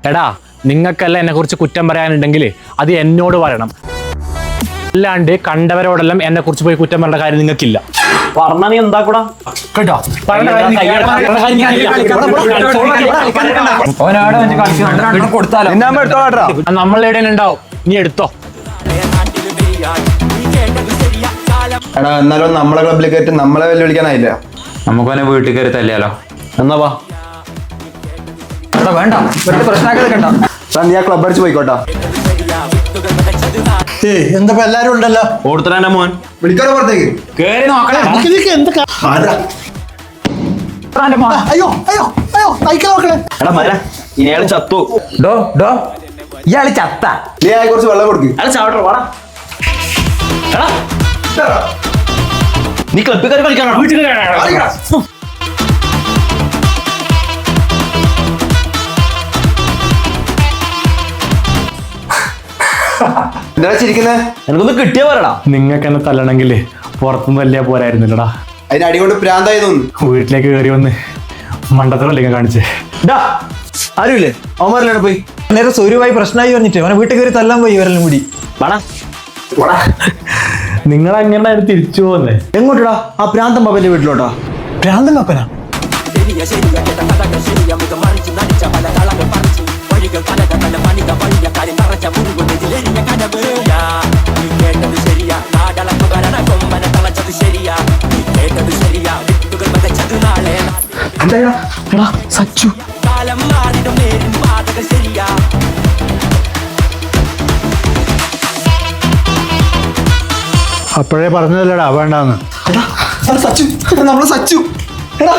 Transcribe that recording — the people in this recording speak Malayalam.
എടാ നിങ്ങൾക്കല്ല എന്നെ കുറിച്ച് കുറ്റം പറയാനുണ്ടെങ്കിൽ അത് എന്നോട് പറയണം, അല്ലാണ്ട് കണ്ടവരോടെല്ലാം എന്നെ കുറിച്ച് പോയി കുറ്റം പറയേണ്ട കാര്യം നിങ്ങൾക്കില്ല. പറഞ്ഞ നീ എന്താക്കൂടാ കേട്ടോ? നമ്മളെവിടെ ഉണ്ടാവും, നീ എടുത്തോ. എടാ എന്നാലും നമ്മളെ ക്ലബിൽ കയറ്റി നമ്മളെ വെല്ലുവിളിക്കാനായില്ല. നമുക്കവനെ വീട്ടിൽ കയറി തല്ലിയാലോ? എന്നാ വാ. വേണ്ട പ്രശ്നമാക്കണ്ട. നീ ആ ക്ലബ് അടിച്ച് പോയിക്കോട്ടാ. എന്താ എല്ലാരും ഉണ്ടല്ലോ. ഓടുത്തന്നെ മോൻ വിളിക്കാനോ പുറത്തേക്ക് കേറി നോക്കണേ. അയ്യോ അയ്യോ അയ്യോ തയ്ക്കാൻ നോക്കണേ. എടാ മര ഇയാള് ചത്തു. ഡോ ഡോ ഇയാള് ചത്ത. നീ ആയി കുറച്ച് വെള്ളം കൊടുക്ക്. അയാൾ ചാവട്ടോ വാടാ. എടാ നീ ക്ലബ്ബിൽ കയറി കളിക്കാനോ? എന്താ ചിരിക്കുന്നേ? എനിക്കൊന്ന് കിട്ടിയാ പറയടാ. നിങ്ങൾക്ക് എന്നെ തല്ലണമെങ്കിൽ പുറത്തുനിന്ന് തല്ലിയാ പോരായിരുന്നില്ലടാ. അതിന് അടി കൊണ്ട് പ്രാന്തായി തോന്നുന്നു. വീട്ടിലേക്ക് കയറി വന്ന് മണ്ടത്തരല്ലേ കാണിച്ചേ. ആരുമില്ലേ? അവന്മാരെല്ലാം പോയി നേരെ സ്വരുമായി പ്രശ്നമായി പറഞ്ഞിട്ട് അവനെ വീട്ടിൽ കയറി തല്ലാൻ പോയി ഇവരെല്ലാം കൂടി. വാടാ നിങ്ങൾ അങ്ങനെ തിരിച്ചു പോകുന്നേ എങ്ങോട്ടാ? ആ പ്രാന്തം ബാബന്റെ വീട്ടിലോട്ടാ. പ്രാന്തം ബാപ്പനാ? എടാ സച്ചു, അപ്പോഴേ പറഞ്ഞതല്ലടാ വേണ്ടാന്ന്. സച്ചു നമ്മളെ സച്ചു. എടാ